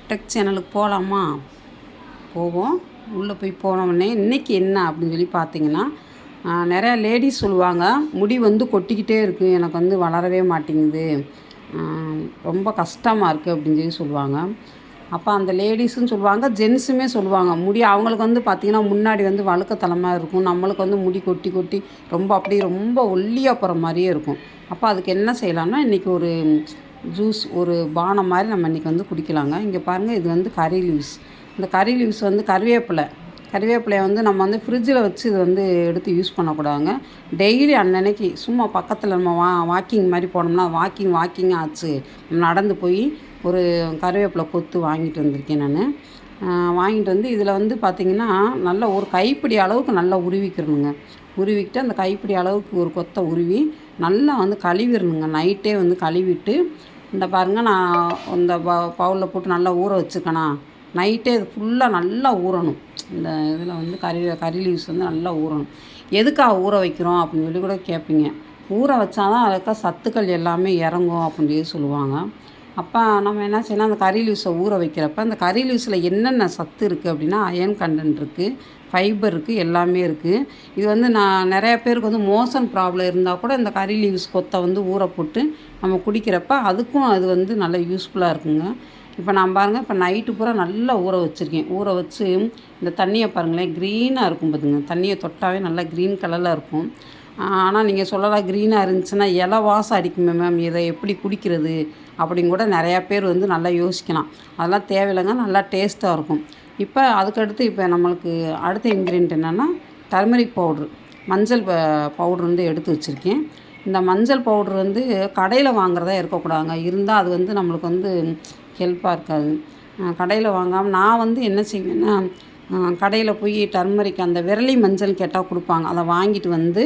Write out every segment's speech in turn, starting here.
Tech சேனலுக்கு போகலாமா? போவோம். உள்ளே போய் போனோடனே இன்றைக்கி என்ன அப்படின்னு சொல்லி பார்த்தீங்கன்னா, நிறையா லேடிஸ் சொல்லுவாங்க, முடி வந்து கொட்டிக்கிட்டே இருக்குது, எனக்கு வந்து வளரவே மாட்டேங்குது, ரொம்ப கஷ்டமாக இருக்குது அப்படின்னு சொல்லி சொல்லுவாங்க. அப்போ அந்த லேடிஸும் சொல்லுவாங்க, ஜென்ஸுமே சொல்லுவாங்க. முடி அவங்களுக்கு வந்து பார்த்திங்கன்னா முன்னாடி வந்து வழுக்கத்தனமாக இருக்கும், நம்மளுக்கு வந்து முடி கொட்டி கொட்டி அப்படியே ரொம்ப ஒல்லியாக போகிற மாதிரியே இருக்கும். அப்போ அதுக்கு என்ன செய்யலாம்னா, இன்றைக்கி ஒரு ஜூஸ், ஒரு பானம் மாதிரி நம்ம இன்றைக்கி வந்து குடிக்கலாங்க. இங்கே பாருங்கள், இது வந்து கறி லீவ்ஸ். இந்த கறி லீவ்ஸ் வந்து கறிவேப்பிலையை வந்து நம்ம வந்து ஃப்ரிட்ஜில் வச்சு இது வந்து எடுத்து யூஸ் பண்ணக்கூடாதுங்க. டெய்லி அன்னன்னைக்கு சும்மா பக்கத்தில் நம்ம வாக்கிங் மாதிரி போனோம்னா வாக்கிங் ஆச்சு, நடந்து போய் ஒரு கறிவேப்பிலை கொத்து வாங்கிட்டு வந்திருக்கேன் நான். வாங்கிட்டு வந்து இதில் வந்து பார்த்திங்கன்னா நல்லா ஒரு கைப்பிடி அளவுக்கு நல்லா உருவிக்கிறணுங்க. உருவிக்கிட்டு அந்த கைப்பிடி அளவுக்கு ஒரு கொத்தை உருவி நல்லா வந்து கழுவிடணுங்க. நைட்டே வந்து கழுவிட்டு, இந்த பாருங்கள், நான் இந்த பவுலில் போட்டு நல்லா ஊற வச்சுக்கணா, நைட்டே இது ஃபுல்லாக நல்லா ஊறணும். இந்த இதில் வந்து கறி லீவ்ஸ் வந்து நல்லா ஊறணும். எதுக்காக ஊற வைக்கிறோம் அப்படின்னு சொல்லி கூட கேட்பீங்க. ஊற வச்சா தான் அதுக்காக சத்துக்கள் எல்லாமே இறங்கும் அப்படின்னு சொல்லி சொல்லுவாங்க. அப்போ நம்ம என்ன செய்யலாம், அந்த கறி லீவ்ஸை ஊற வைக்கிறப்ப அந்த கறி லீவ்ஸில் என்னென்ன சத்து இருக்குது அப்படின்னா, அயர்ன் கண்டென்ட் இருக்குது, ஃபைபர் இருக்குது, எல்லாமே இருக்குது. இது வந்து நான் நிறையா பேருக்கு வந்து மோஷன் ப்ராப்ளம் இருந்தால் கூட இந்த கறி லீவ்ஸ் கொத்தை வந்து ஊற போட்டு நம்ம குடிக்கிறப்ப அதுக்கும் அது வந்து நல்லா யூஸ்ஃபுல்லாக இருக்குங்க. இப்போ நான் பாருங்கள், இப்போ நைட்டு பூரா நல்லா ஊற வச்சுருக்கேன். ஊற வச்சு இந்த தண்ணியை பாருங்களேன், க்ரீனாக இருக்கும் பார்த்துங்க. தண்ணியை தொட்டாவே நல்லா க்ரீன் கலரில் இருக்கும். ஆனால் நீங்கள் சொல்லலாம், க்ரீனாக இருந்துச்சுன்னா இலை வாசம் அடிக்குமே மேம், இதை எப்படி குடிக்கிறது அப்படின்னு கூட நிறையா பேர் வந்து நல்லா யோசிக்கலாம். அதெல்லாம் தேவையில்லைங்க, நல்லா டேஸ்ட்டாக இருக்கும். இப்போ அதுக்கடுத்து இப்போ நம்மளுக்கு அடுத்த இன்க்ரீடியன்ட் என்னென்னா, டர்மரிக் பவுட்ரு, மஞ்சள் பவுட்ரு வந்து எடுத்து வச்சுருக்கேன். இந்த மஞ்சள் பவுட்ரு வந்து கடையில் வாங்குறதா இருக்கக்கூடாதுங்க. இருந்தால் அது வந்து நம்மளுக்கு வந்து ஹெல்ப்பாக இருக்காது. கடையில் வாங்காமல் நான் வந்து என்ன செய்வேன்னா, கடையில் போய் டர்மரிக் அந்த விரலி மஞ்சள் கேட்டால் கொடுப்பாங்க. அதை வாங்கிட்டு வந்து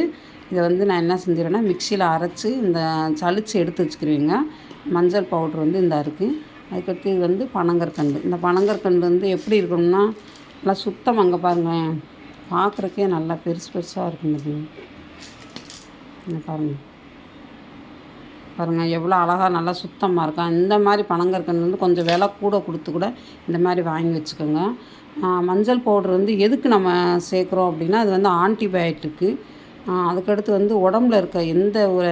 இதை வந்து நான் என்ன செஞ்சிடுவேன்னா, மிக்சியில் அரைச்சி இந்த சளிச்சு எடுத்து வச்சுக்கிருவேங்க. மஞ்சள் பவுட்ரு வந்து இந்த இருக்குது. அதுக்கடுத்து இது வந்து பனங்கற்கண்டு. இந்த பனங்கற்கண்டு வந்து எப்படி இருக்கணும்னா, நல்லா சுத்தம், அங்கே பாருங்கள், பார்க்குறக்கே நல்லா பெருசு பெருசாக இருக்குங்க. பாருங்கள் எவ்வளோ அழகாக நல்லா சுத்தமாக இருக்கும். இந்த மாதிரி பனங்கற்கண்டு வந்து கொஞ்சம் விலை கூட கொடுத்து கூட இந்த மாதிரி வாங்கி வச்சுக்கோங்க. மஞ்சள் பவுட்ரு வந்து எதுக்கு நம்ம சேர்க்குறோம் அப்படின்னா, அது வந்து ஆன்டிபயோட்டிக்கு. அதுக்கடுத்து வந்து உடம்புல இருக்க எந்த ஒரு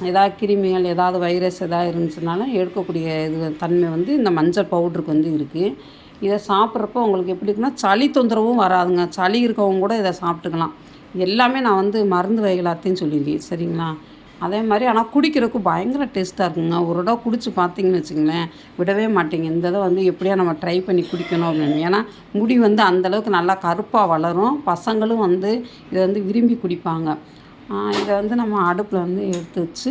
ஏதாவது கிருமிகள், ஏதாவது வைரஸ் ஏதாவது இருந்துச்சுனாலும் எடுக்கக்கூடிய தன்மை வந்து இந்த மஞ்சள் பவுட்ருக்கு வந்து இருக்குது. இதை சாப்பிட்றப்போ உங்களுக்கு எப்படி இருக்குன்னா, சளி தொந்தரவும் வராதுங்க. சளி இருக்கவங்க கூட இதை சாப்பிட்டுக்கலாம். எல்லாமே நான் வந்து மருந்து வகைகளாத்தையும் சொல்லியிருக்கேன், சரிங்களா? அதே மாதிரி ஆனால் குடிக்கிறதுக்கு பயங்கர டேஸ்ட்டாக இருக்குங்க. ஒரு தடவை குடிச்சு பார்த்தீங்கன்னு வச்சுங்களேன், விடவே மாட்டேங்க. இந்த இதை வந்து எப்படியா நம்ம ட்ரை பண்ணி குடிக்கணும் அப்படின்னு. ஏன்னா முடி வந்து அந்தளவுக்கு நல்லா கருப்பாக வளரும். பசங்களும் வந்து இதை வந்து விரும்பி குடிப்பாங்க. இதை வந்து நம்ம அடுப்பில் வந்து எடுத்து வச்சு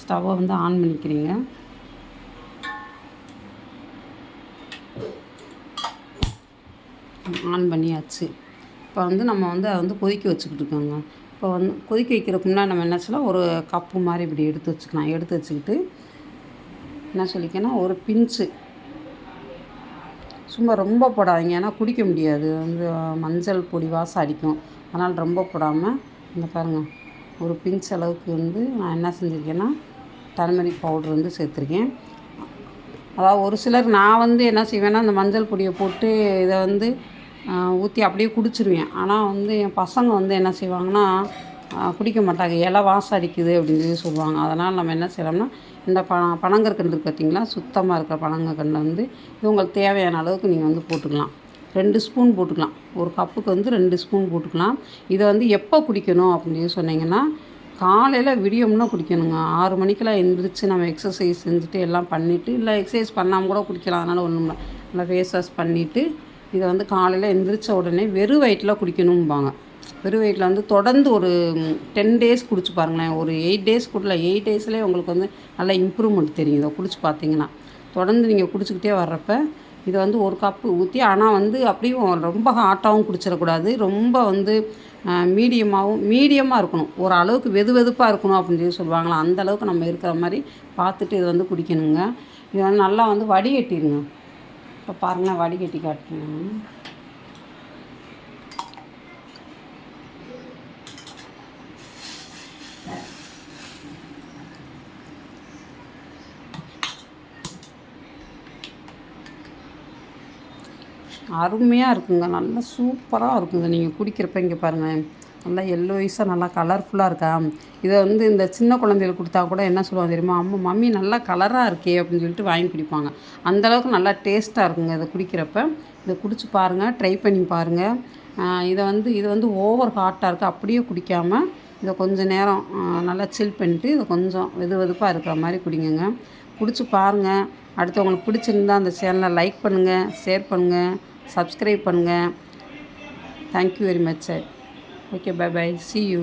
ஸ்டவ்வை வந்து ஆன் பண்ணிக்கிறீங்க. ஆன் பண்ணியாச்சு. இப்போ வந்து நம்ம வந்து அதை வந்து கொதிக்க வச்சுக்கிட்டு இருக்கோங்க. இப்போ வந்து கொதிக்க வைக்கிறதுக்கு முன்னாடி நம்ம என்ன செய்யலாம், ஒரு கப்பு மாதிரி இப்படி எடுத்து வச்சுக்கலாம். எடுத்து வச்சுக்கிட்டு என்ன சொல்லிக்கன்னா, ஒரு பிஞ்சு, சும்மா ரொம்ப போடாதீங்க, ஏன்னா குடிக்க முடியாது, வந்து மஞ்சள் பொடி வாசம் அடிக்கும். அதனால் ரொம்ப போடாமல், இந்த பாருங்கள், ஒரு பிஞ்ச் அளவுக்கு வந்து நான் என்ன செஞ்சுருக்கேன்னா, டர்மரிக் பவுட்ரு வந்து சேர்த்துருக்கேன். அதாவது ஒரு சிலர், நான் வந்து என்ன செய்வேன்னா, அந்த மஞ்சள் பொடியை போட்டு இதை வந்து ஊற்றி அப்படியே குடிச்சிருவேன். ஆனால் வந்து என் பசங்க வந்து என்ன செய்வாங்கன்னா, குடிக்க மாட்டாங்க, இலை வாசம் அடிக்குது அப்படின்னு சொல்லி சொல்லுவாங்க. அதனால் நம்ம என்ன செய்யலாம்னா, இந்த பனங்கற்கண்டு இருக்குது பார்த்திங்களா, சுத்தமாக இருக்கிற பனங்கற்கண்டை வந்து இது உங்களுக்கு தேவையான அளவுக்கு நீங்கள் வந்து போட்டுக்கலாம். 2 ஸ்பூன் போட்டுக்கலாம். ஒரு கப்புக்கு வந்து 2 ஸ்பூன் போட்டுக்கலாம். இதை வந்து எப்போ குடிக்கணும் அப்படின்னு சொல்லி சொன்னீங்கன்னா, காலையில் விடியம்னா குடிக்கணுங்க. 6 மணிக்கெல்லாம் எழுந்திரிச்சு நம்ம எக்ஸசைஸ் செஞ்சுட்டு எல்லாம் பண்ணிவிட்டு, இல்லை எக்ஸசைஸ் பண்ணாமல் கூட குடிக்கலாம், அதனால் ஒன்றும் இல்லை. நல்லா ஃபேஸ் வாஷ் பண்ணிவிட்டு இதை வந்து காலையில் எழுந்திரிச்ச உடனே வெறும் வயிற்றில் குடிக்கணும்பாங்க. வெறும் வயிற்றில் வந்து தொடர்ந்து ஒரு 10 டேஸ் குடிச்சு பாருங்களேன். ஒரு 8 டேஸ் கூட இல்லை, 8 டேஸ்லேயே உங்களுக்கு வந்து நல்ல இம்ப்ரூவ்மெண்ட் தெரியும். இதை குடிச்சு பார்த்தீங்கன்னா, தொடர்ந்து நீங்கள் குடிச்சிக்கிட்டே வர்றப்ப இதை வந்து ஒரு கப்பு ஊற்றி, ஆனால் வந்து அப்படியும் ரொம்ப ஹாட்டாகவும் குடிச்சிடக்கூடாது, ரொம்ப வந்து மீடியமாக இருக்கணும். ஒரு அளவுக்கு வெதுப்பாக இருக்கணும் அப்படின்னு சொல்லி சொல்லுவாங்களா, அந்த அளவுக்கு நம்ம இருக்கிற மாதிரி பார்த்துட்டு இதை வந்து குடிக்கணுங்க. இதை வந்து நல்லா வந்து வடிகட்டிடுங்க. இப்போ பாருங்கள், வடிகட்டி காட்டுறேன். அருமையாக இருக்குங்க. நல்லா சூப்பராக இருக்குங்க. நீங்கள் குடிக்கிறப்ப இங்கே பாருங்கள், நல்லா எல்லோயிஸாக நல்லா கலர்ஃபுல்லாக இருக்கா. இதை வந்து இந்த சின்ன குழந்தைகளுக்கு கொடுத்தா கூட என்ன சொல்லுவாங்க தெரியுமா, அம்மா மம்மி நல்லா கலராக இருக்கே அப்படின்னு சொல்லிட்டு வாங்கி குடிப்பாங்க. அந்தளவுக்கு நல்லா டேஸ்ட்டாக இருக்குங்க இதை குடிக்கிறப்ப. இதை குடிச்சு பாருங்கள், ட்ரை பண்ணி பாருங்கள். இது வந்து ஓவர் ஹாட்டாக இருக்குது, அப்படியே குடிக்காமல் இதை கொஞ்சம் நேரம் நல்லா சில் பண்ணிட்டு இதை கொஞ்சம் வெதுவெதுப்பாக இருக்கிற மாதிரி குடிங்கங்க. குடிச்சு பாருங்கள். அடுத்து உங்களுக்கு பிடிச்சிருந்தா அந்த சேனலை லைக் பண்ணுங்கள், ஷேர் பண்ணுங்கள், சப்ஸ்கிரைப் பண்ணுங்கள். Thank you very much sir. Okay, bye bye, see you.